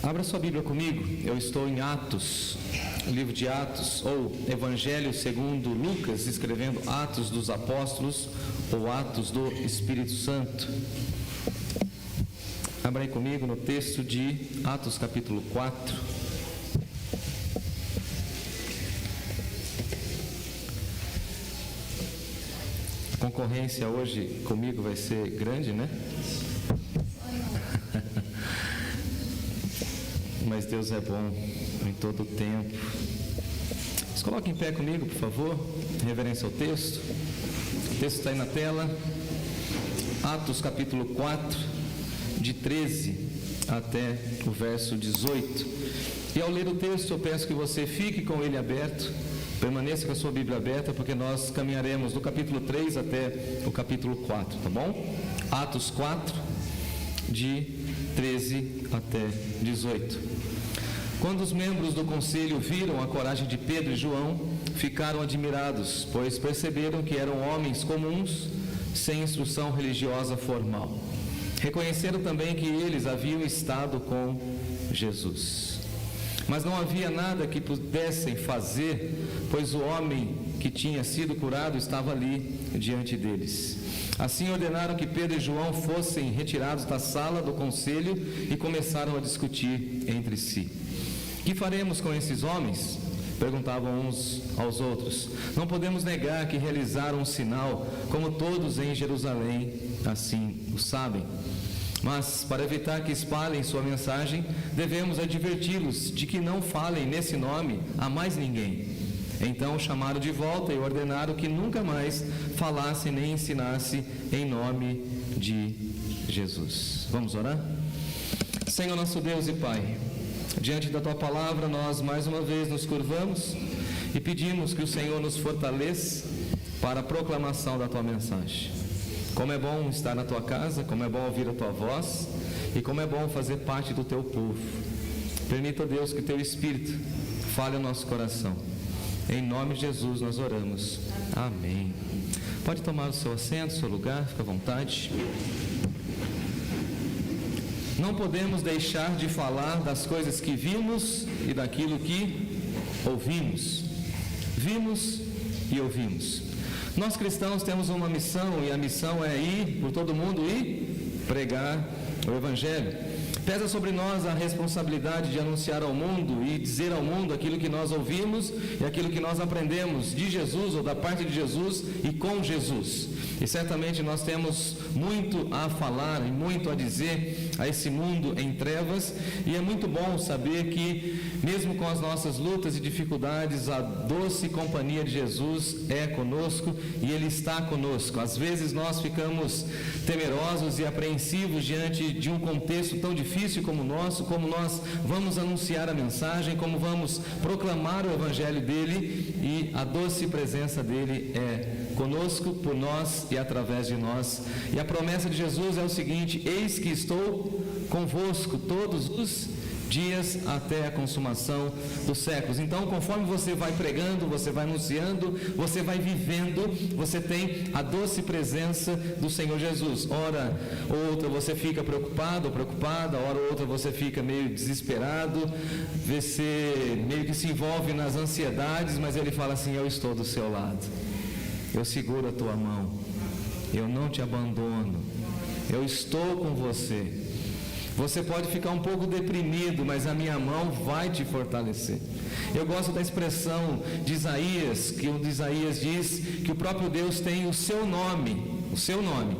Abra sua Bíblia comigo, eu estou em Atos, livro de Atos, ou Evangelho segundo Lucas, escrevendo Atos dos Apóstolos, ou Atos do Espírito Santo. Abra aí comigo no texto de Atos capítulo 4. A concorrência hoje comigo vai ser grande, né? Mas Deus é bom em todo o tempo. Se coloque em pé comigo, por favor. Reverência ao texto. O texto está aí na tela. Atos capítulo 4, de 13 até o verso 18. E ao ler o texto, eu peço que você fique com ele aberto. Permaneça com a sua Bíblia aberta, porque nós caminharemos do capítulo 3 até o capítulo 4, tá bom? Atos 4, de 13 até 18. Quando os membros do conselho viram a coragem de Pedro e João, ficaram admirados, pois perceberam que eram homens comuns, sem instrução religiosa formal. Reconheceram também que eles haviam estado com Jesus. Mas não havia nada que pudessem fazer, pois o homem que tinha sido curado estava ali diante deles. Assim ordenaram que Pedro e João fossem retirados da sala do conselho e começaram a discutir entre si. Que faremos com esses homens? Perguntavam uns aos outros. Não podemos negar que realizaram um sinal, como todos em Jerusalém assim o sabem. Mas, para evitar que espalhem sua mensagem, devemos adverti-los de que não falem nesse nome a mais ninguém. Então chamaram de volta e ordenaram que nunca mais falassem nem ensinassem em nome de Jesus. Vamos orar? Senhor nosso Deus e Pai, diante da Tua Palavra nós mais uma vez nos curvamos e pedimos que o Senhor nos fortaleça para a proclamação da Tua mensagem. Como é bom estar na Tua casa, como é bom ouvir a Tua voz e como é bom fazer parte do Teu povo. Permita, Deus, que Teu Espírito fale ao nosso coração. Em nome de Jesus nós oramos. Amém. Pode tomar o seu assento, o seu lugar, fica à vontade. Não podemos deixar de falar das coisas que vimos e daquilo que ouvimos. Vimos e ouvimos. Nós cristãos temos uma missão, e a missão é ir por todo mundo e pregar o Evangelho. Pesa sobre nós a responsabilidade de anunciar ao mundo e dizer ao mundo aquilo que nós ouvimos e aquilo que nós aprendemos de Jesus ou da parte de Jesus e com Jesus. E certamente nós temos muito a falar e muito a dizer a esse mundo em trevas, e é muito bom saber que, mesmo com as nossas lutas e dificuldades, a doce companhia de Jesus é conosco e Ele está conosco. Às vezes nós ficamos temerosos e apreensivos diante de um contexto tão difícil como o nosso, como nós vamos anunciar a mensagem, como vamos proclamar o Evangelho dEle, e a doce presença dEle é conosco, por nós e através de nós. E a promessa de Jesus é o seguinte: eis que estou convosco todos os dias até a consumação dos séculos. Então, conforme você vai pregando, você vai anunciando, você vai vivendo, você tem a doce presença do Senhor Jesus. Hora outra você fica preocupado ou preocupada, hora outra você fica meio desesperado, você meio que se envolve nas ansiedades, mas Ele fala assim: eu estou do seu lado, eu seguro a tua mão, eu não te abandono, eu estou com você. Você pode ficar um pouco deprimido, mas a minha mão vai te fortalecer. Eu gosto da expressão de Isaías, que o de Isaías diz que o próprio Deus tem o seu nome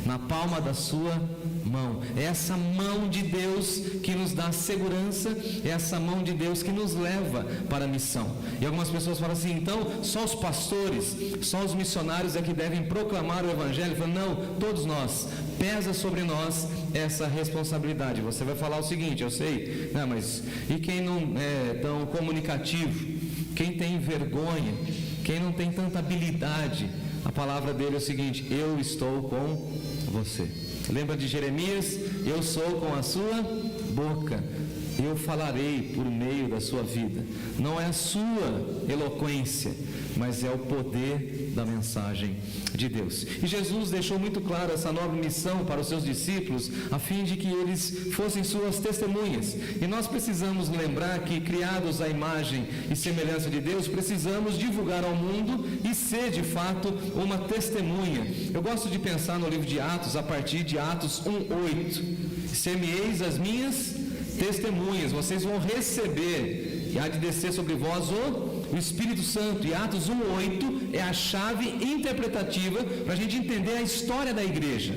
na palma da sua mão. É essa mão de Deus que nos dá segurança, é essa mão de Deus que nos leva para a missão. E algumas pessoas falam assim: então só os pastores, só os missionários é que devem proclamar o Evangelho? Eu falo: não, todos nós. Pesa sobre nós essa responsabilidade. Você vai falar o seguinte: eu sei, não, mas e quem não é tão comunicativo? Quem tem vergonha? Quem não tem tanta habilidade? A palavra dele é o seguinte: eu estou com você. Lembra de Jeremias? Eu sou com a sua boca, eu falarei por meio da sua vida. Não é a sua eloquência, mas é o poder da mensagem de Deus. E Jesus deixou muito claro essa nova missão para os seus discípulos, a fim de que eles fossem suas testemunhas. E nós precisamos lembrar que, criados à imagem e semelhança de Deus, precisamos divulgar ao mundo e ser de fato uma testemunha. Eu gosto de pensar no livro de Atos, a partir de Atos 1:8. Semeis as minhas testemunhas, vocês vão receber, e há de descer sobre vós o Espírito Santo. E Atos 1:8 é a chave interpretativa para a gente entender a história da igreja.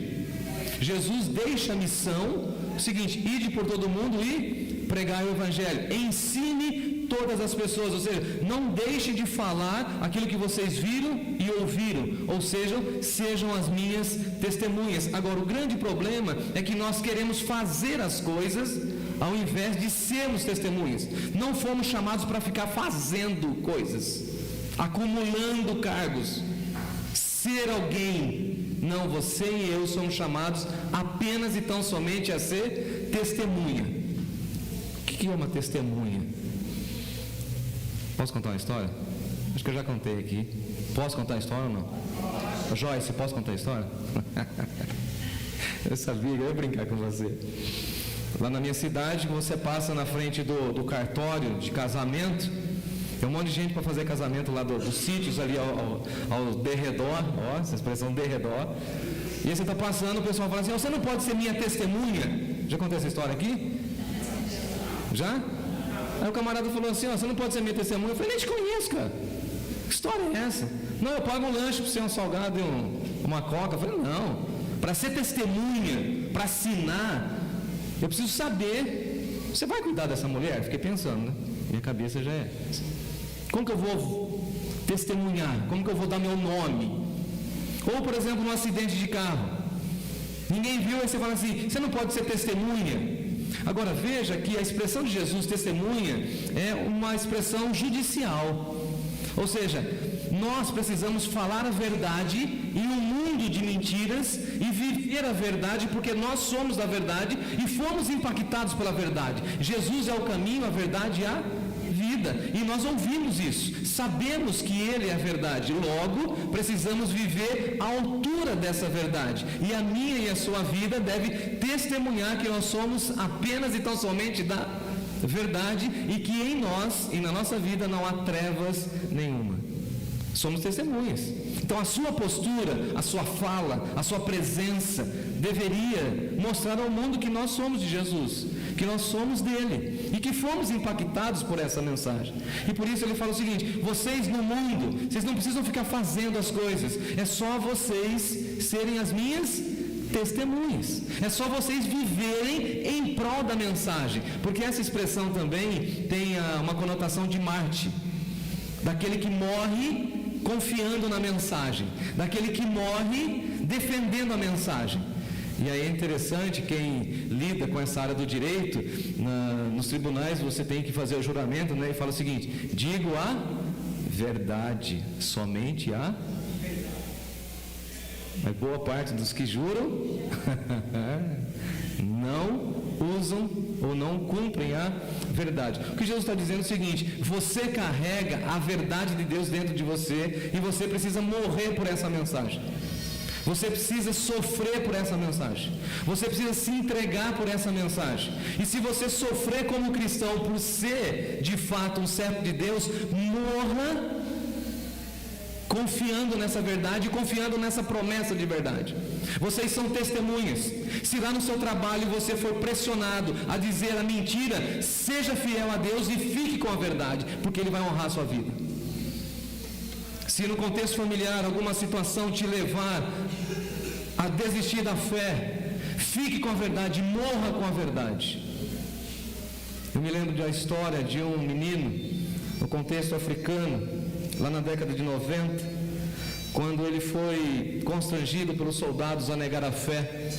Jesus deixa a missão, o seguinte: ide por todo mundo e pregai o Evangelho, ensine todas as pessoas, ou seja, não deixem de falar aquilo que vocês viram e ouviram, ou seja, sejam as minhas testemunhas. Agora, o grande problema é que nós queremos fazer as coisas ao invés de sermos testemunhas. Não fomos chamados para ficar fazendo coisas, acumulando cargos, ser alguém. Não, você e eu somos chamados apenas e tão somente a ser testemunha. O que é uma testemunha? Posso contar uma história? Acho que eu já contei aqui. Posso contar a história ou não? Joyce, posso contar a história? Eu sabia que eu ia brincar com você. Lá na minha cidade, você passa na frente do cartório de casamento, tem um monte de gente para fazer casamento lá dos sítios ali ao derredor, ó, essa expressão derredor. E aí você está passando, o pessoal fala assim: você não pode ser minha testemunha? Já contei essa história aqui? Já? Aí o camarada falou assim: você não pode ser minha testemunha. Eu falei: nem te conheço, cara. Que história é essa? Não, eu pago um lanche para você, um salgado e uma coca. Eu falei: não, para ser testemunha, para assinar, eu preciso saber. Você vai cuidar dessa mulher? Fiquei pensando, né? Minha cabeça já é essa. Como que eu vou testemunhar? Como que eu vou dar meu nome? Ou, por exemplo, num acidente de carro, ninguém viu, aí você fala assim: você não pode ser testemunha. Agora veja que a expressão de Jesus, testemunha, é uma expressão judicial. Ou seja, nós precisamos falar a verdade em um mundo de mentiras e viver a verdade, porque nós somos da verdade e fomos impactados pela verdade. Jesus é o caminho, a verdade e a vida, e nós ouvimos isso, sabemos que Ele é a verdade, logo precisamos viver à altura dessa verdade, e a minha e a sua vida deve testemunhar que nós somos apenas e tão somente da verdade, e que em nós e na nossa vida não há trevas nenhuma. Somos testemunhas. Então a sua postura, a sua fala, a sua presença deveria mostrar ao mundo que nós somos de Jesus, que nós somos dele e que fomos impactados por essa mensagem. E por isso ele fala o seguinte: vocês no mundo, vocês não precisam ficar fazendo as coisas, é só vocês serem as minhas testemunhas, é só vocês viverem em prol da mensagem, porque essa expressão também tem uma conotação de Marte, daquele que morre confiando na mensagem, daquele que morre defendendo a mensagem. E aí é interessante, quem lida com essa área do direito, nos tribunais você tem que fazer o juramento, né? E fala o seguinte: digo a verdade, somente a... Mas boa parte dos que juram não usam ou não cumprem a verdade. O que Jesus está dizendo é o seguinte: você carrega a verdade de Deus dentro de você e você precisa morrer por essa mensagem. Você precisa sofrer por essa mensagem. Você precisa se entregar por essa mensagem. E se você sofrer como cristão por ser de fato um servo de Deus, morra confiando nessa verdade e confiando nessa promessa de verdade. Vocês são testemunhas. Se lá no seu trabalho você for pressionado a dizer a mentira, seja fiel a Deus e fique com a verdade, porque Ele vai honrar a sua vida. Se no contexto familiar alguma situação te levar a desistir da fé, fique com a verdade, morra com a verdade. Eu me lembro da história de um menino no contexto africano, lá na década de 90, quando ele foi constrangido pelos soldados a negar a fé,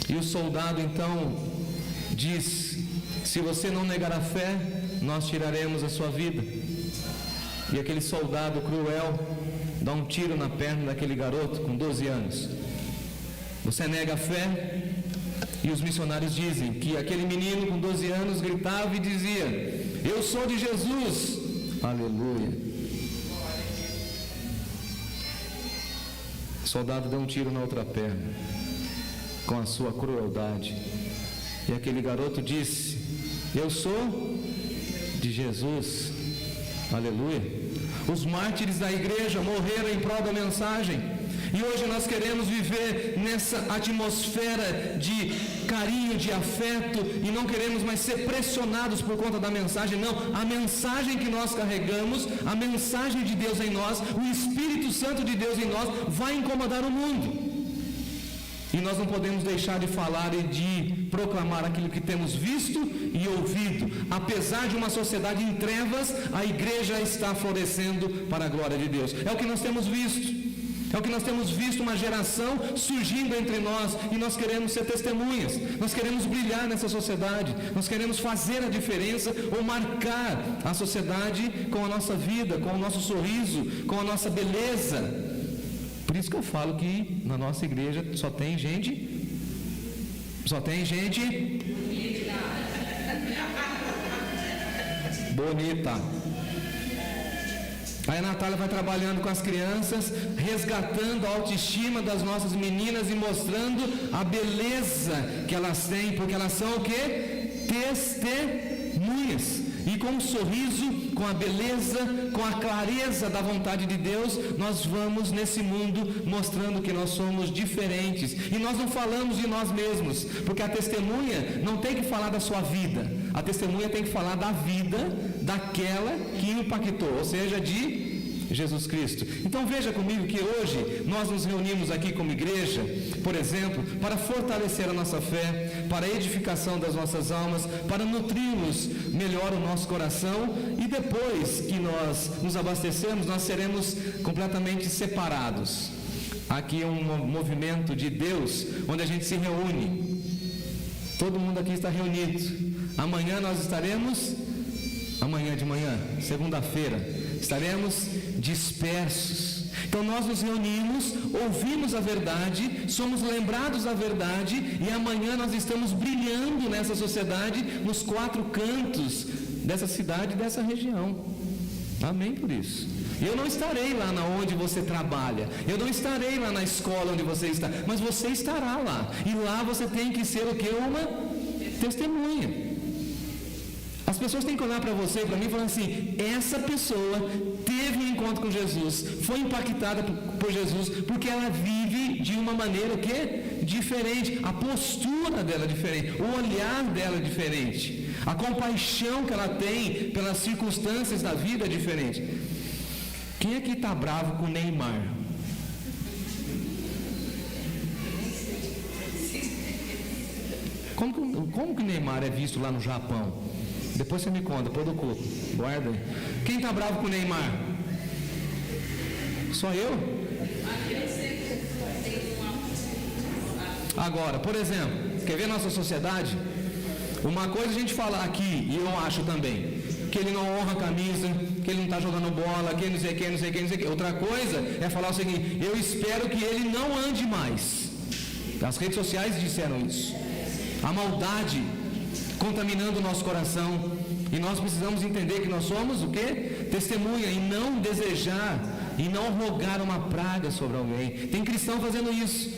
e o soldado então diz: se você não negar a fé, nós tiraremos a sua vida. E aquele soldado cruel dá um tiro na perna daquele garoto com 12 anos. Você nega a fé, E os missionários dizem que aquele menino com 12 anos gritava e dizia: eu sou de Jesus. Aleluia. O soldado deu um tiro na outra perna, com a sua crueldade. E aquele garoto disse: eu sou de Jesus. Aleluia. Os mártires da igreja morreram em prol da mensagem. E hoje nós queremos viver nessa atmosfera de carinho, de afeto, e não queremos mais ser pressionados por conta da mensagem. Não, a mensagem que nós carregamos, a mensagem de Deus em nós, o Espírito Santo de Deus em nós, vai incomodar o mundo. E nós não podemos deixar de falar e de proclamar aquilo que temos visto e ouvido. Apesar de uma sociedade em trevas, a igreja está florescendo para a glória de Deus. É o que nós temos visto. É o que nós temos visto, uma geração surgindo entre nós, e nós queremos ser testemunhas, nós queremos brilhar nessa sociedade, nós queremos fazer a diferença ou marcar a sociedade com a nossa vida, com o nosso sorriso, com a nossa beleza. Por isso que eu falo que na nossa igreja só tem gente bonita. Aí a Natália vai trabalhando com as crianças, resgatando a autoestima das nossas meninas e mostrando a beleza que elas têm, porque elas são o quê? Testemunhas. E com um sorriso, com a beleza, com a clareza da vontade de Deus, nós vamos nesse mundo mostrando que nós somos diferentes. E nós não falamos de nós mesmos, porque a testemunha não tem que falar da sua vida. A testemunha tem que falar da vida daquela que impactou, ou seja, de Jesus Cristo. Então veja comigo que hoje nós nos reunimos aqui como igreja, por exemplo, para fortalecer a nossa fé, para a edificação das nossas almas, para nutrirmos melhor o nosso coração, e depois que nós nos abastecermos, nós seremos completamente separados. Aqui é um movimento de Deus, onde a gente se reúne. Todo mundo aqui está reunido. Amanhã nós estaremos, amanhã de manhã, segunda-feira, estaremos dispersos. Então nós nos reunimos, ouvimos a verdade, somos lembrados da verdade, e amanhã nós estamos brilhando nessa sociedade, nos 4 cantos dessa cidade, dessa região. Amém por isso. Eu não estarei lá onde você trabalha, eu não estarei lá na escola onde você está, mas você estará lá, e lá você tem que ser o que? Uma testemunha. As pessoas têm que olhar para você e para mim e falar assim: essa pessoa teve um encontro com Jesus, foi impactada por Jesus, porque ela vive de uma maneira que diferente, a postura dela é diferente, o olhar dela é diferente, a compaixão que ela tem pelas circunstâncias da vida é diferente. Quem aqui está bravo com o Neymar? Como que o Neymar é visto lá no Japão? Depois você me conta, depois do culto. Guarda aí. Quem está bravo com o Neymar? Só eu? Agora, por exemplo, quer ver nossa sociedade? Uma coisa a gente falar aqui, e eu acho também, que ele não honra a camisa, que ele não está jogando bola, que ele não sei o que, não sei o que, não sei o que. Outra coisa é falar o seguinte: eu espero que ele não ande mais. As redes sociais disseram isso. A maldade contaminando o nosso coração, e nós precisamos entender que nós somos o quê? Testemunha, e não desejar e não rogar uma praga sobre alguém. Tem cristão fazendo isso.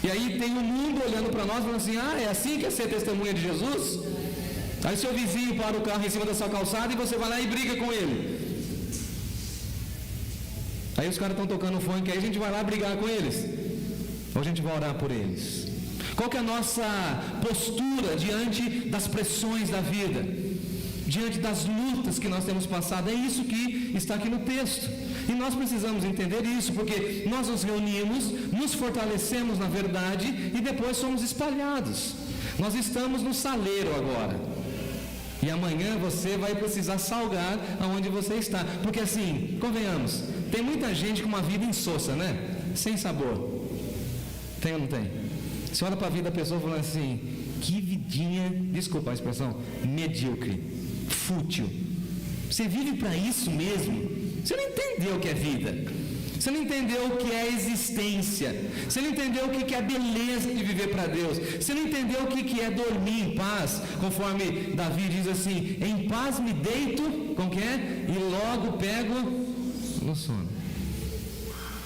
E aí tem o mundo olhando para nós falando assim: é assim que é ser testemunha de Jesus? Aí seu vizinho para o carro em cima da sua calçada e você vai lá e briga com ele. Aí os caras estão tocando funk, aí a gente vai lá brigar com eles. Ou a gente vai orar por eles. Qual que é a nossa postura diante das pressões da vida? Diante das lutas que nós temos passado? É isso que está aqui no texto. E nós precisamos entender isso, porque nós nos reunimos, nos fortalecemos na verdade e depois somos espalhados. Nós estamos no saleiro agora. E amanhã você vai precisar salgar aonde você está. Porque assim, convenhamos, tem muita gente com uma vida insossa, né? Sem sabor. Tem ou não tem? Você olha para a vida da pessoa falando assim: que vidinha, desculpa a expressão, medíocre, fútil. Você vive para isso mesmo? Você não entendeu o que é vida. Você não entendeu o que é existência. Você não entendeu o que é a beleza de viver para Deus. Você não entendeu o que é dormir em paz, conforme Davi diz assim: em paz me deito, como que é? E logo pego no sono.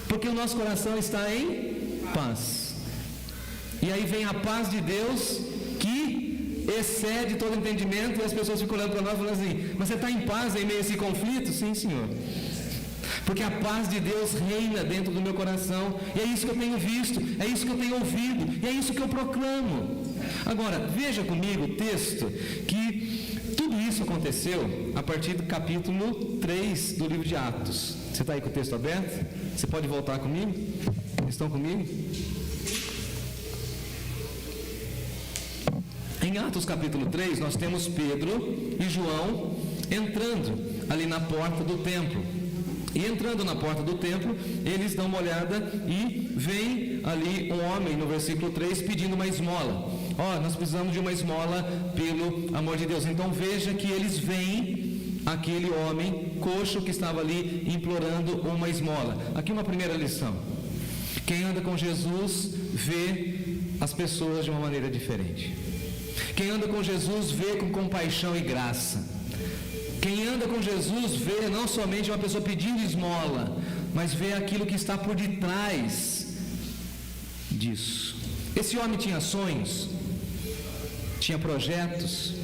Porque o nosso coração está em paz. E aí vem a paz de Deus que excede todo entendimento, e as pessoas ficam olhando para nós e falando assim: mas você está em paz em meio a esse conflito? Sim, Senhor. Porque a paz de Deus reina dentro do meu coração, e é isso que eu tenho visto, é isso que eu tenho ouvido, e é isso que eu proclamo. Agora, veja comigo o texto, que tudo isso aconteceu a partir do capítulo 3 do livro de Atos. Você está aí com o texto aberto? Você pode voltar comigo? Estão comigo? Em Atos capítulo 3, nós temos Pedro e João entrando ali na porta do templo. E entrando na porta do templo, eles dão uma olhada e vem ali um homem, no versículo 3, pedindo uma esmola. Nós precisamos de uma esmola pelo amor de Deus. Então veja que eles veem aquele homem coxo que estava ali implorando uma esmola. Aqui uma primeira lição: quem anda com Jesus vê as pessoas de uma maneira diferente. Quem anda com Jesus vê com compaixão e graça. Quem anda com Jesus vê não somente uma pessoa pedindo esmola, mas vê aquilo que está por detrás disso. Esse homem tinha sonhos, tinha projetos,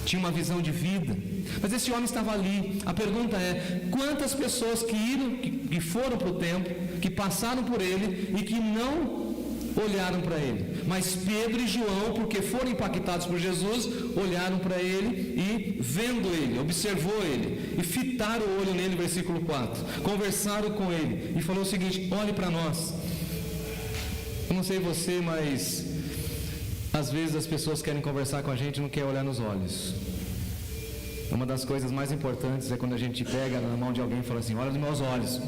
tinha uma visão de vida, mas esse homem estava ali. A pergunta é: quantas pessoas que foram para o templo, que passaram por ele e que não olharam para ele? Mas Pedro e João, porque foram impactados por Jesus, olharam para ele e, vendo ele, observou ele e fitaram o olho nele, versículo 4, conversaram com ele e falou o seguinte: olhe para nós. Eu não sei você, mas às vezes as pessoas querem conversar com a gente e não querem olhar nos olhos. Uma das coisas mais importantes é quando a gente pega na mão de alguém e fala assim: olha nos meus olhos,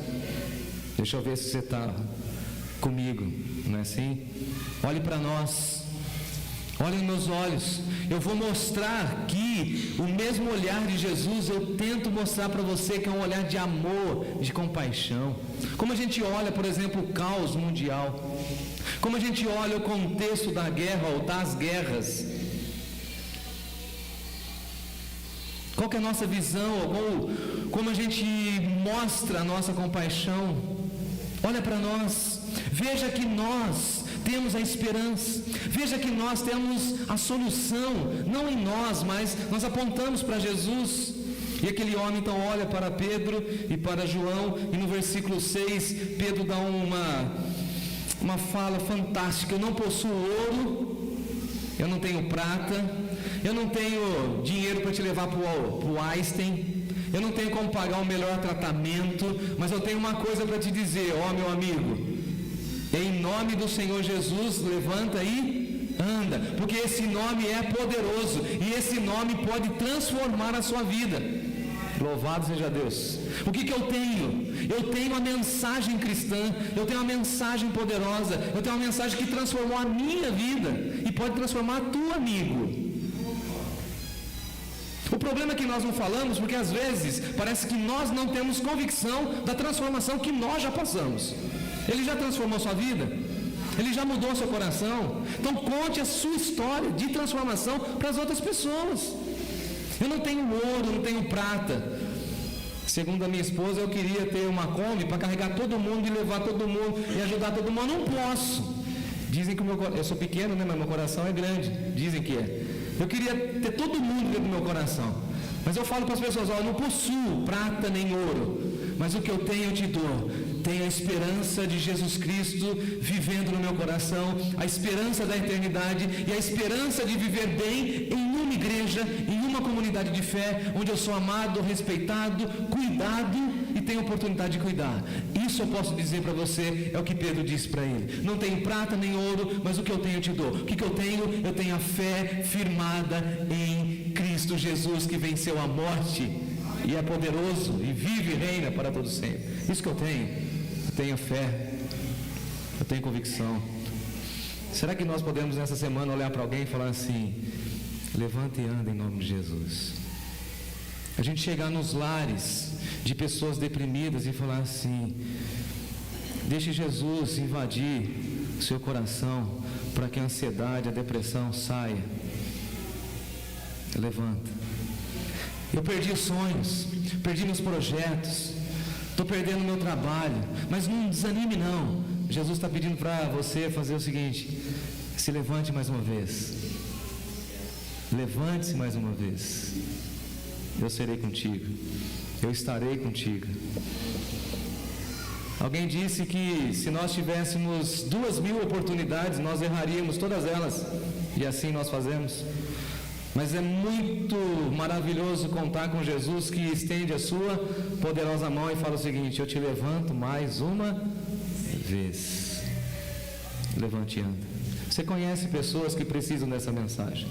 deixa eu ver se você está comigo. Não é assim? Olhe para nós, olhe nos meus olhos. Eu vou mostrar que o mesmo olhar de Jesus eu tento mostrar para você, que é um olhar de amor, de compaixão. Como a gente olha, por exemplo, o caos mundial, como a gente olha o contexto da guerra ou das guerras. Qual que é a nossa visão, ou como a gente mostra a nossa compaixão? Olha para nós, veja que nós temos a esperança, veja que nós temos a solução, não em nós, mas nós apontamos para Jesus. E aquele homem então olha para Pedro e para João, e no versículo 6, Pedro dá uma fala fantástica: eu não possuo ouro, eu não tenho prata, eu não tenho dinheiro para te levar para o Einstein, eu não tenho como pagar o melhor tratamento, mas eu tenho uma coisa para te dizer, meu amigo: em nome do Senhor Jesus, levanta e anda, porque esse nome é poderoso, e esse nome pode transformar a sua vida. Louvado seja Deus. O que eu tenho? Eu tenho a mensagem cristã, eu tenho uma mensagem poderosa, eu tenho uma mensagem que transformou a minha vida e pode transformar a tua, amigo. O problema é que nós não falamos, porque às vezes parece que nós não temos convicção da transformação que nós já passamos. Ele já transformou sua vida? Ele já mudou seu coração? Então conte a sua história de transformação para as outras pessoas. Eu não tenho ouro, não tenho prata. Segundo a minha esposa, eu queria ter uma Kombi para carregar todo mundo e levar todo mundo e ajudar todo mundo. Não posso. Dizem que eu sou pequeno, né, mas meu coração é grande. Dizem que é. Eu queria ter todo mundo dentro do meu coração. Mas eu falo para as pessoas: eu não possuo prata nem ouro, mas o que eu tenho eu te dou. Tenho a esperança de Jesus Cristo vivendo no meu coração, a esperança da eternidade e a esperança de viver bem em uma igreja, em uma comunidade de fé, onde eu sou amado, respeitado, cuidado e tenho oportunidade de cuidar. Isso eu posso dizer para você, é o que Pedro disse para ele: não tenho prata nem ouro, mas o que eu tenho eu te dou. O que eu tenho? Eu tenho a fé firmada em Cristo Jesus, que venceu a morte e é poderoso e vive e reina para todo sempre. Isso que eu tenho. Eu tenho fé, eu tenho convicção. Será que nós podemos nessa semana olhar para alguém e falar assim: levanta e anda em nome de Jesus? A gente chegar nos lares de pessoas deprimidas e falar assim: Deixe Jesus invadir o seu coração, para que a ansiedade, a depressão saia. Levanta. Eu perdi os sonhos, perdi meus projetos, estou perdendo meu trabalho, mas não desanime não. Jesus está pedindo para você fazer o seguinte: se levante mais uma vez. Levante-se mais uma vez. Eu serei contigo. Eu estarei contigo. Alguém disse que se nós tivéssemos 2.000 oportunidades, nós erraríamos todas elas. E assim nós fazemos. Mas é muito maravilhoso contar com Jesus, que estende a sua poderosa mão e fala o seguinte: eu te levanto mais uma vez. Levante e anda. Você conhece pessoas que precisam dessa mensagem.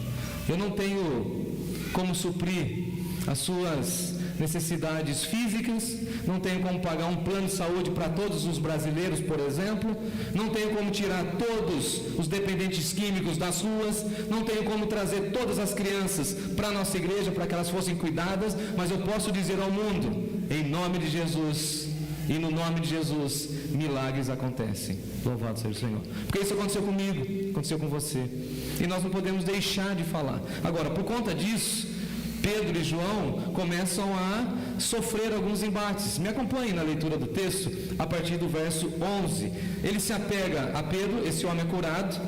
Eu não tenho como suprir as suas necessidades físicas, não tenho como pagar um plano de saúde para todos os brasileiros, por exemplo, não tenho como tirar todos os dependentes químicos das ruas, não tenho como trazer todas as crianças para a nossa igreja para que elas fossem cuidadas, mas eu posso dizer ao mundo, em nome de Jesus e no nome de Jesus, milagres acontecem. Louvado seja o Senhor, porque isso aconteceu comigo, aconteceu com você, e nós não podemos deixar de falar. Agora, por conta disso, Pedro e João começam a sofrer alguns embates. Me acompanhe na leitura do texto, a partir do verso 11. Ele se apega a Pedro, esse homem é curado,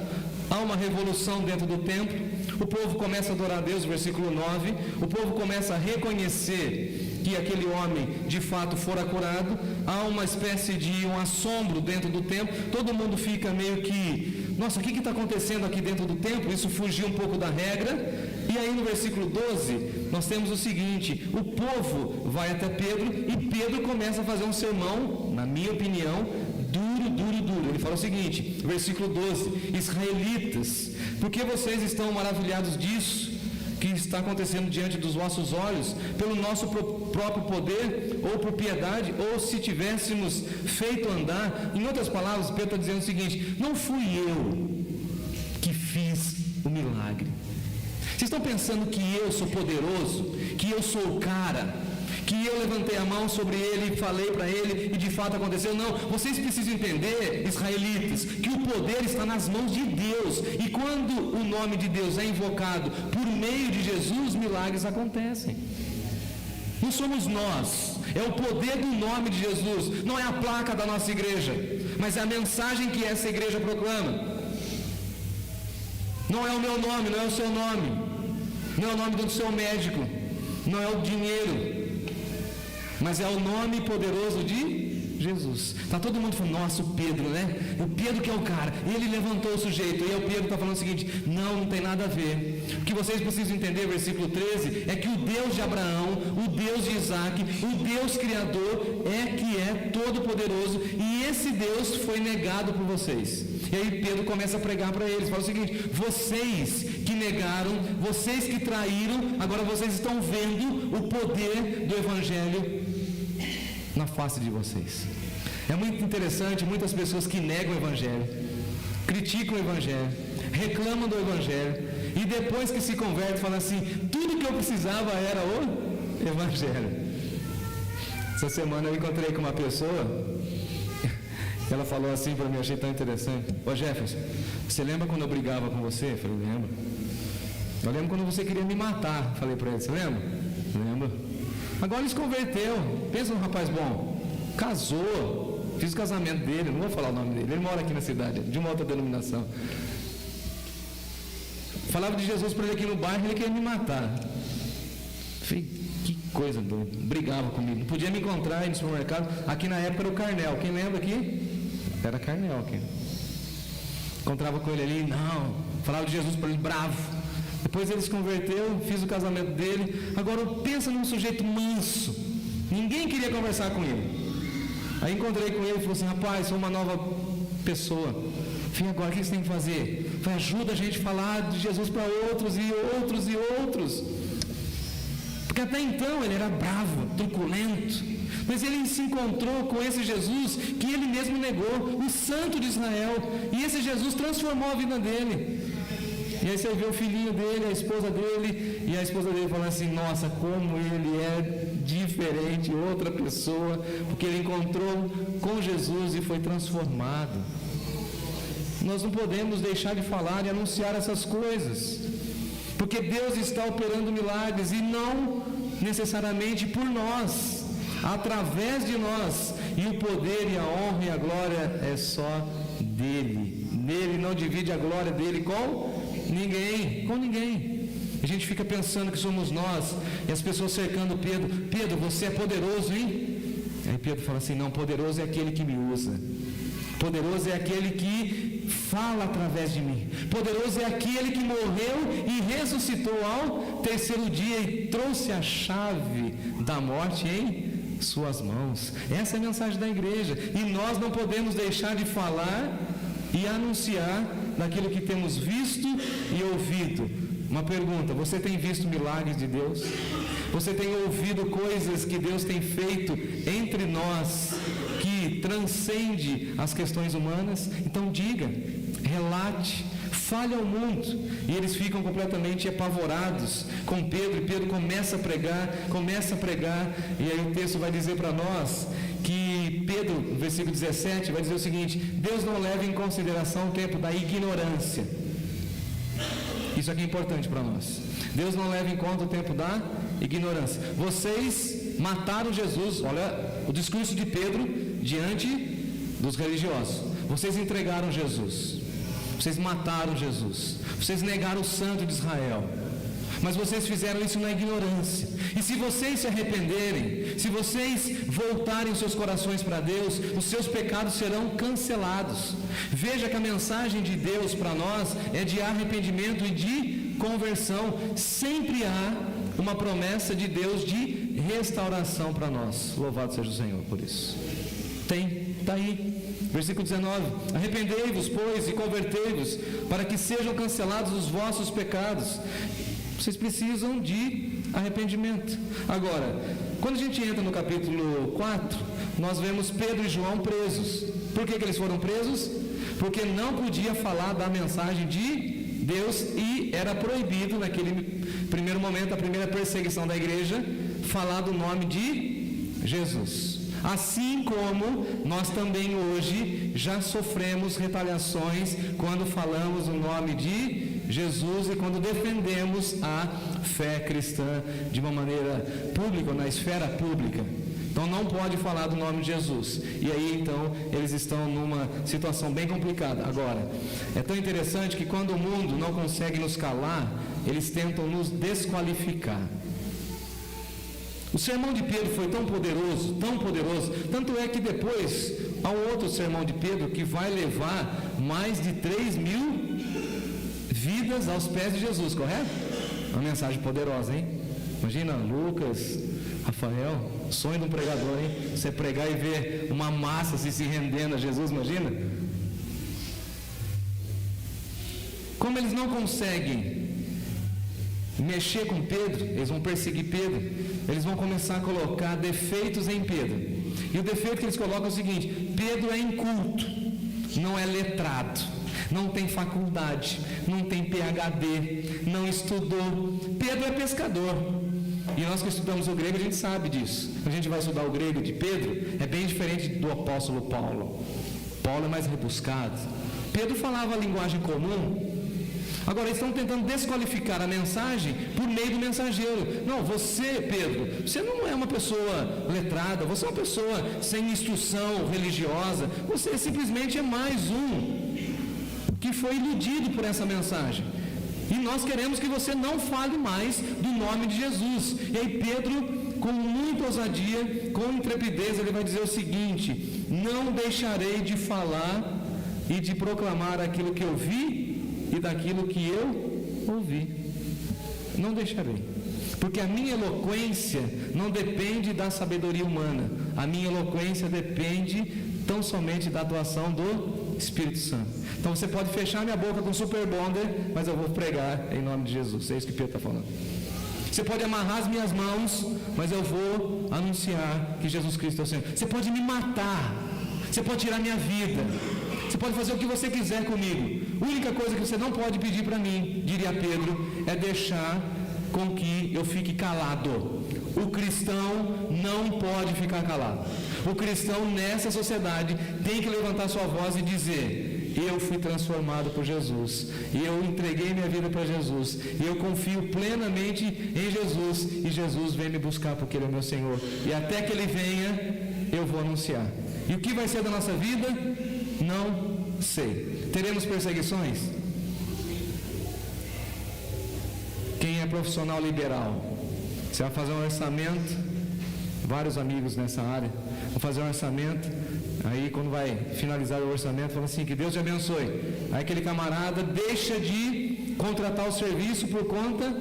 há uma revolução dentro do templo, o povo começa a adorar a Deus, versículo 9, o povo começa a reconhecer que aquele homem de fato fora curado, há uma espécie de um assombro dentro do templo, todo mundo fica meio que, nossa, o que está acontecendo aqui dentro do templo? Isso fugiu um pouco da regra. E aí no versículo 12, nós temos o seguinte: o povo vai até Pedro e Pedro começa a fazer um sermão, na minha opinião, duro. Ele fala o seguinte, versículo 12: israelitas, por que vocês estão maravilhados disso que está acontecendo diante dos vossos olhos, pelo nosso próprio poder, ou por piedade, ou se tivéssemos feito andar? Em outras palavras, Pedro está dizendo o seguinte: não fui eu que fiz o milagre. Vocês estão pensando que eu sou poderoso, que eu sou o cara, que eu levantei a mão sobre ele e falei para ele e de fato aconteceu? Não, vocês precisam entender, israelitas, que o poder está nas mãos de Deus, e quando o nome de Deus é invocado por meio de Jesus, milagres acontecem. Não somos nós, é o poder do nome de Jesus, não é a placa da nossa igreja, mas é a mensagem que essa igreja proclama. Não é o meu nome, não é o seu nome, não é o nome do seu médico, não é o dinheiro, mas é o nome poderoso de Jesus. Está todo mundo falando, nossa, o Pedro, né? O Pedro que é o cara, ele levantou o sujeito, e aí o Pedro está falando o seguinte: não tem nada a ver. O que vocês precisam entender, versículo 13, é que o Deus de Abraão, o Deus de Isaac, o Deus Criador é que é todo poderoso, e esse Deus foi negado por vocês. E aí Pedro começa a pregar para eles, fala o seguinte: vocês que negaram, vocês que traíram, agora vocês estão vendo o poder do Evangelho na face de vocês. É muito interessante, muitas pessoas que negam o Evangelho, criticam o Evangelho, reclamam do Evangelho, e depois que se converte, falam assim: tudo que eu precisava era o Evangelho. Essa semana eu encontrei com uma pessoa, ela falou assim para mim, eu achei tão interessante: ô Jefferson, você lembra quando eu brigava com você? Eu falei: lembro. Eu lembro quando você queria me matar. Falei para ele: você lembra? Lembro. Agora ele se converteu, pensa num rapaz bom, casou, fiz o casamento dele, não vou falar o nome dele, ele mora aqui na cidade, de uma outra denominação. Falava de Jesus para ele aqui no bairro, ele queria me matar. Falei: que coisa doida, brigava comigo, não podia me encontrar aí no supermercado. Aqui na época era o Carnel, quem lembra aqui? Era Carnel aqui. Encontrava com ele ali, não, falava de Jesus para ele, bravo. Depois ele se converteu, fiz o casamento dele. Agora pensa num sujeito manso, ninguém queria conversar com ele. Aí encontrei com ele e falou assim: rapaz, sou uma nova pessoa. Falei: agora o que você tem que fazer? Falei: ajuda a gente a falar de Jesus para outros e outros e outros. Porque até então ele era bravo, truculento, mas ele se encontrou com esse Jesus que ele mesmo negou, o Santo de Israel, e esse Jesus transformou a vida dele. E aí você vê o filhinho dele, a esposa dele, e a esposa dele falando assim: nossa, como ele é diferente, outra pessoa, porque ele encontrou com Jesus e foi transformado. Nós não podemos deixar de falar e anunciar essas coisas, porque Deus está operando milagres, e não necessariamente por nós, através de nós, e o poder e a honra e a glória é só dele. Nele não divide a glória dele com ninguém. A gente fica pensando que somos nós, e as pessoas cercando Pedro: Pedro, você é poderoso, hein? Aí Pedro fala assim: não, poderoso é aquele que me usa, poderoso é aquele que fala através de mim, poderoso é aquele que morreu e ressuscitou ao terceiro dia e trouxe a chave da morte em suas mãos. Essa é a mensagem da igreja, e nós não podemos deixar de falar e anunciar daquilo que temos visto e ouvido. Uma pergunta: você tem visto milagres de Deus? Você tem ouvido coisas que Deus tem feito entre nós que transcende as questões humanas? Então diga, relate, fale ao mundo. E eles ficam completamente apavorados com Pedro, e Pedro começa a pregar, e aí o texto vai dizer para nós que Pedro, no versículo 17, vai dizer o seguinte: Deus não leva em consideração o tempo da ignorância. Isso aqui é importante para nós. Deus não leva em conta o tempo da ignorância. Vocês mataram Jesus. Olha o discurso de Pedro diante dos religiosos: vocês entregaram Jesus, vocês mataram Jesus, vocês negaram o Santo de Israel, mas vocês fizeram isso na ignorância. E se vocês se arrependerem, se vocês voltarem os seus corações para Deus, os seus pecados serão cancelados. Veja que a mensagem de Deus para nós é de arrependimento e de conversão. Sempre há uma promessa de Deus de restauração para nós. Louvado seja o Senhor por isso. Está aí. Versículo 19: arrependei-vos, pois, e convertei-vos, para que sejam cancelados os vossos pecados. Vocês precisam de arrependimento. Agora, quando a gente entra no capítulo 4, nós vemos Pedro e João presos. Por que eles foram presos? Porque não podia falar da mensagem de Deus, e era proibido naquele primeiro momento, a primeira perseguição da igreja, falar do nome de Jesus. Assim como nós também hoje já sofremos retaliações quando falamos o nome de Jesus e quando defendemos a fé cristã de uma maneira pública, na esfera pública. Então não pode falar do nome de Jesus. E aí então eles estão numa situação bem complicada. Agora, é tão interessante que quando o mundo não consegue nos calar, eles tentam nos desqualificar. O sermão de Pedro foi tão poderoso, tanto é que depois há um outro sermão de Pedro que vai levar mais de 3.000 vidas aos pés de Jesus, correto? Uma mensagem poderosa, hein? Imagina, Lucas, Rafael, sonho de um pregador, hein? Você pregar e ver uma massa se rendendo a Jesus, imagina? Como eles não conseguem mexer com Pedro, eles vão perseguir Pedro, eles vão começar a colocar defeitos em Pedro. E o defeito que eles colocam é o seguinte: Pedro é inculto, não é letrado, não tem faculdade, não tem PhD, não estudou. Pedro é pescador. E nós que estudamos o grego, a gente sabe disso. Quando a gente vai estudar o grego de Pedro, é bem diferente do apóstolo Paulo. Paulo é mais rebuscado. Pedro falava a linguagem comum. Agora eles estão tentando desqualificar a mensagem por meio do mensageiro. Não, você, Pedro, você não é uma pessoa letrada, você é uma pessoa sem instrução religiosa, você simplesmente é mais um que foi iludido por essa mensagem. E nós queremos que você não fale mais do nome de Jesus. E aí Pedro, com muita ousadia, com intrepidez, ele vai dizer o seguinte: não deixarei de falar e de proclamar aquilo que eu vi e daquilo que eu ouvi. Não deixarei. Porque a minha eloquência não depende da sabedoria humana. A minha eloquência depende tão somente da atuação do Espírito Santo. Então você pode fechar minha boca com super bonder, mas eu vou pregar em nome de Jesus. É isso que Pedro está falando. Você pode amarrar as minhas mãos, mas eu vou anunciar que Jesus Cristo é o Senhor. Você pode me matar, você pode tirar minha vida, você pode fazer o que você quiser comigo. A única coisa que você não pode pedir para mim, diria Pedro, é deixar com que eu fique calado. O cristão não pode ficar calado. O cristão nessa sociedade tem que levantar sua voz e dizer: eu fui transformado por Jesus, eu entreguei minha vida para Jesus, e eu confio plenamente em Jesus, e Jesus vem me buscar porque Ele é meu Senhor, e até que Ele venha, eu vou anunciar. E o que vai ser da nossa vida? Não sei. Teremos perseguições? Quem é profissional liberal? Você vai fazer um orçamento, vários amigos nessa área vão fazer um orçamento, aí quando vai finalizar o orçamento, fala assim: que Deus te abençoe. Aí aquele camarada deixa de contratar o serviço por conta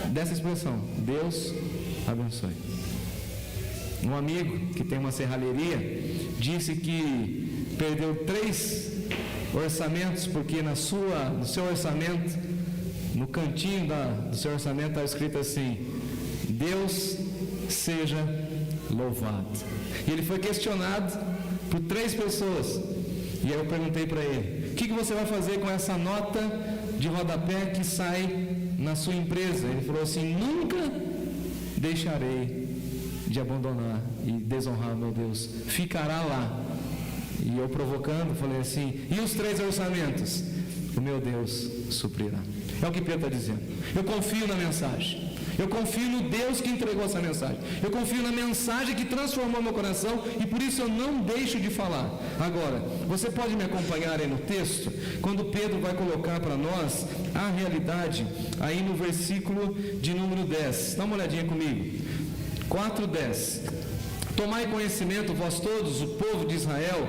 dessa expressão: Deus abençoe. Um amigo que tem uma serralheria disse que perdeu 3 orçamentos porque no seu orçamento, no cantinho do seu orçamento está escrito assim: Deus seja louvado. E ele foi questionado por 3 pessoas. E aí eu perguntei para ele: o que você vai fazer com essa nota de rodapé que sai na sua empresa? Ele falou assim: nunca deixarei de abandonar e desonrar meu Deus, ficará lá. E eu provocando, falei assim: e os 3 orçamentos? O meu Deus suprirá. É o que Pedro está dizendo. Eu confio na mensagem. Eu confio no Deus que entregou essa mensagem. Eu confio na mensagem que transformou meu coração, e por isso eu não deixo de falar. Agora, você pode me acompanhar aí no texto, quando Pedro vai colocar para nós a realidade, aí no versículo de número 10. Dá uma olhadinha comigo. 4:10. Tomai conhecimento, vós todos, o povo de Israel,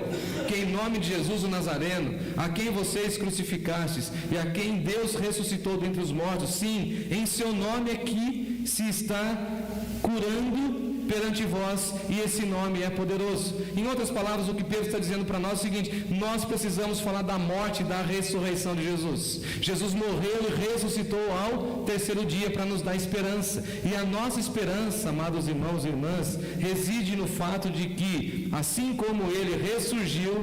que em nome de Jesus o Nazareno, a quem vocês crucificastes e a quem Deus ressuscitou dentre os mortos, sim, em seu nome é que se está curando perante vós, e esse nome é poderoso. Em outras palavras, o que Pedro está dizendo para nós é o seguinte: nós precisamos falar da morte e da ressurreição de Jesus. Jesus morreu e ressuscitou ao 3º dia para nos dar esperança, e a nossa esperança, amados irmãos e irmãs, reside no fato de que, assim como Ele ressurgiu,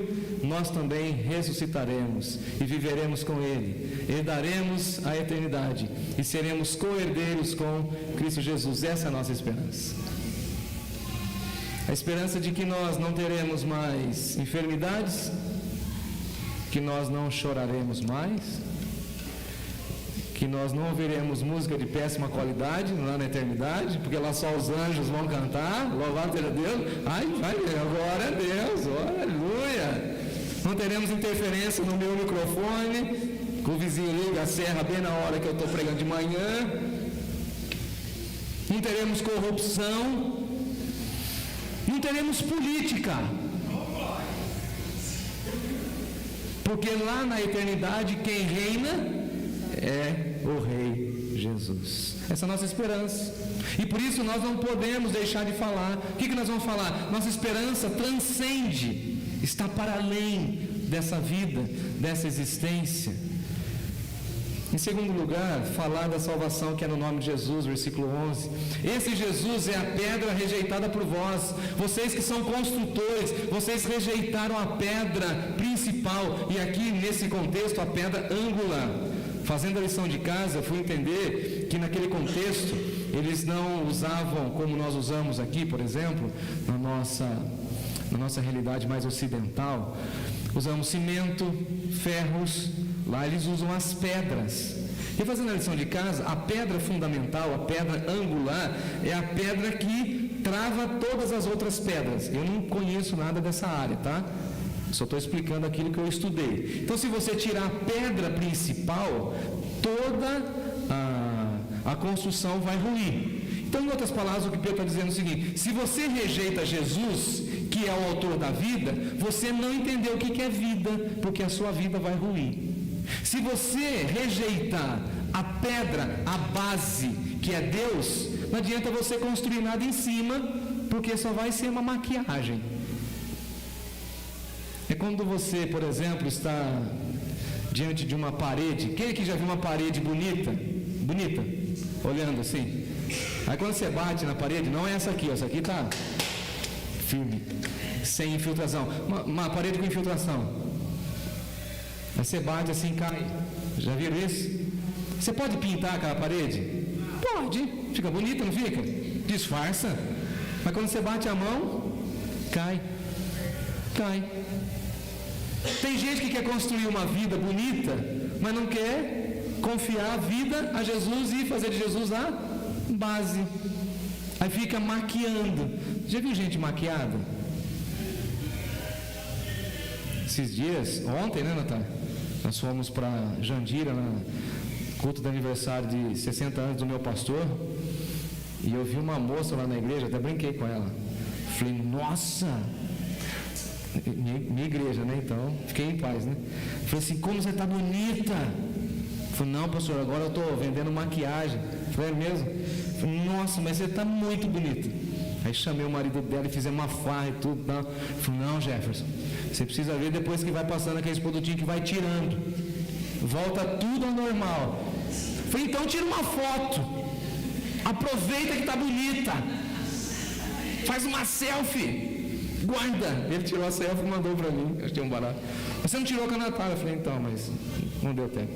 nós também ressuscitaremos e viveremos com Ele, herdaremos a eternidade e seremos co-herdeiros com Cristo Jesus. Essa é a nossa esperança. A esperança de que nós não teremos mais enfermidades, que nós não choraremos mais, que nós não ouviremos música de péssima qualidade lá na eternidade, porque lá só os anjos vão cantar, louvado seja Deus, glória a Deus, aleluia. Não teremos interferência no meu microfone, que o vizinho liga a serra bem na hora que eu estou pregando de manhã, não teremos corrupção, não teremos política, porque lá na eternidade quem reina é o Rei Jesus. Essa é a nossa esperança, e por isso nós não podemos deixar de falar. O que nós vamos falar? Nossa esperança transcende, está para além dessa vida, dessa existência. Em segundo lugar, falar da salvação que é no nome de Jesus, versículo 11. Esse Jesus é a pedra rejeitada por vós, vocês que são construtores, vocês rejeitaram a pedra principal, e aqui nesse contexto a pedra angular. Fazendo a lição de casa, fui entender que naquele contexto eles não usavam como nós usamos aqui, por exemplo, na nossa realidade mais ocidental, usamos cimento, ferros. Lá eles usam as pedras. E fazendo a lição de casa, a pedra fundamental, a pedra angular, é a pedra que trava todas as outras pedras. Eu não conheço nada dessa área, tá? Só estou explicando aquilo que eu estudei. Então, se você tirar a pedra principal, toda a construção vai ruir. Então, em outras palavras, o que Pedro está dizendo é o seguinte: se você rejeita Jesus, que é o autor da vida, você não entendeu o que é vida, porque a sua vida vai ruir. Se você rejeitar a pedra, a base, que é Deus, não adianta você construir nada em cima, porque só vai ser uma maquiagem. É quando você, por exemplo, está diante de uma parede. Quem aqui já viu uma parede bonita? Bonita? Olhando assim. Aí quando você bate na parede, não é essa aqui, essa aqui está firme. sem infiltração. Uma parede com infiltração. Aí você bate assim, cai. Já viram isso? Você pode pintar aquela parede? Pode. Fica bonita, não fica? Disfarça. Mas quando você bate a mão, cai. Cai. Tem gente que quer construir uma vida bonita, mas não quer confiar a vida a Jesus e fazer de Jesus a base. Aí fica maquiando. Já viu gente maquiada? Esses dias, ontem, né, Natália? Nós fomos para Jandira, no culto de aniversário de 60 anos do meu pastor. E eu vi uma moça lá na igreja, até brinquei com ela. Falei, nossa! Minha igreja, né? Então, fiquei em paz, né? Falei assim, como você está bonita! Falei, não, pastor, agora eu estou vendendo maquiagem. Falei, é mesmo? Falei, nossa, mas você está muito bonita. Aí chamei o marido dela e fizemos uma farra e tudo. Tá? Falei, não, Jefferson, você precisa ver depois que vai passando aqueles produtinhos que vai tirando. Volta tudo ao normal. Falei, então tira uma foto. Aproveita que está bonita. Faz uma selfie. Guarda. Ele tirou a selfie e mandou para mim. Achei um barato. Você não tirou com a Natália? Eu falei, então, mas não deu tempo.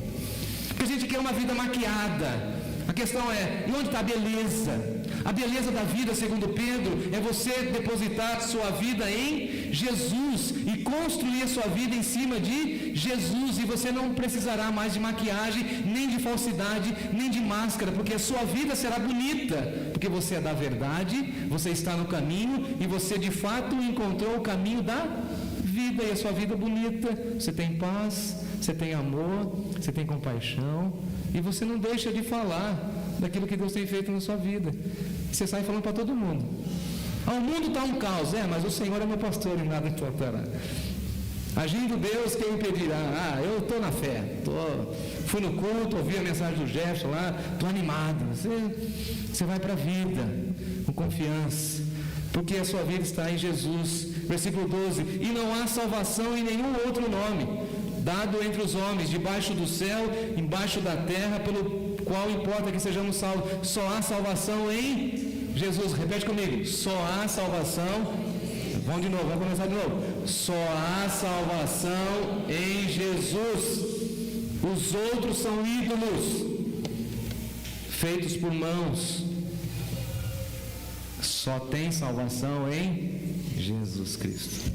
Porque a gente quer uma vida maquiada. A questão é, e onde está a beleza? A beleza da vida, segundo Pedro, é você depositar sua vida em Jesus e construir a sua vida em cima de Jesus, e você não precisará mais de maquiagem, nem de falsidade, nem de máscara, porque a sua vida será bonita, porque você é da verdade, você está no caminho e você de fato encontrou o caminho da vida, e a sua vida é bonita. Você tem paz, você tem amor, você tem compaixão, e você não deixa de falar daquilo que Deus tem feito na sua vida. Você sai falando para todo mundo. O mundo está um caos, mas o Senhor é meu pastor e nada importará. Agindo Deus, quem impedirá? Eu estou na fé, fui no culto, ouvi a mensagem do Jefferson lá, estou animado. Você vai para a vida com confiança, porque a sua vida está em Jesus. Versículo 12: e não há salvação em nenhum outro nome dado entre os homens, debaixo do céu, embaixo da terra, pelo qual importa que sejamos salvos. Só há salvação em Jesus. Repete comigo. Só há salvação. Vamos de novo, vamos começar de novo. Só há salvação em Jesus. Os outros são ídolos feitos por mãos. Só tem salvação em Jesus Cristo.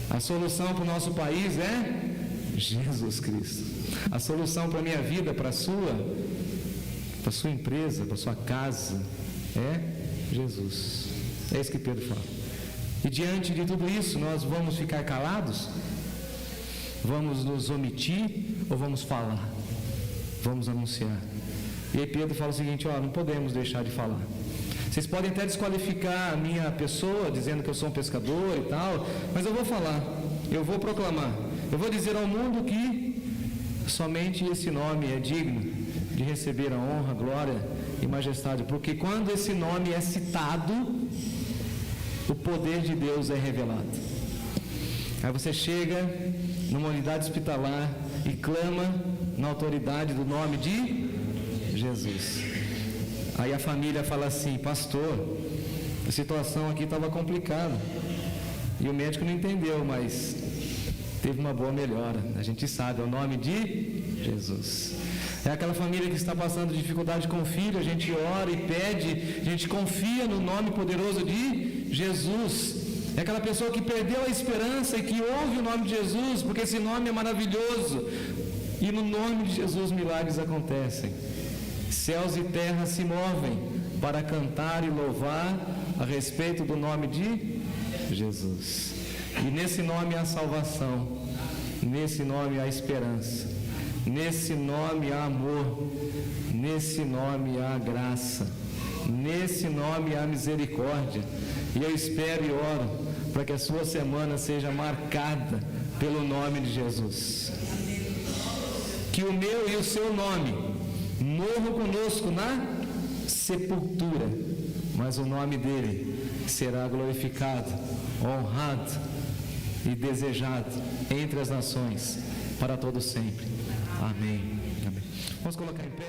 A solução para o nosso país é Jesus Cristo. A solução para a minha vida, para a sua empresa, para a sua casa, é Jesus. É isso que Pedro fala. E diante de tudo isso, nós vamos ficar calados? Vamos nos omitir ou vamos falar? Vamos anunciar. E aí Pedro fala o seguinte, não podemos deixar de falar. Vocês podem até desqualificar a minha pessoa, dizendo que eu sou um pescador e tal, mas eu vou falar, eu vou proclamar, eu vou dizer ao mundo que somente esse nome é digno de receber a honra, glória e majestade, porque quando esse nome é citado, o poder de Deus é revelado. Aí você chega numa unidade hospitalar e clama na autoridade do nome de Jesus. Aí a família fala assim, pastor, a situação aqui estava complicada. E o médico não entendeu, mas teve uma boa melhora. A gente sabe, é o nome de Jesus. É aquela família que está passando dificuldade com o filho, a gente ora e pede, a gente confia no nome poderoso de Jesus. É aquela pessoa que perdeu a esperança e que ouve o nome de Jesus, porque esse nome é maravilhoso. E no nome de Jesus milagres acontecem. Céus e terra se movem para cantar e louvar a respeito do nome de Jesus. E nesse nome há salvação, nesse nome há esperança, nesse nome há amor, nesse nome há graça, nesse nome há misericórdia. E eu espero e oro para que a sua semana seja marcada pelo nome de Jesus. Que o meu e o seu nome morram conosco na sepultura, mas o nome dele será glorificado, honrado e desejado entre as nações para todo sempre. Amém. Amém. Vamos colocar em pé.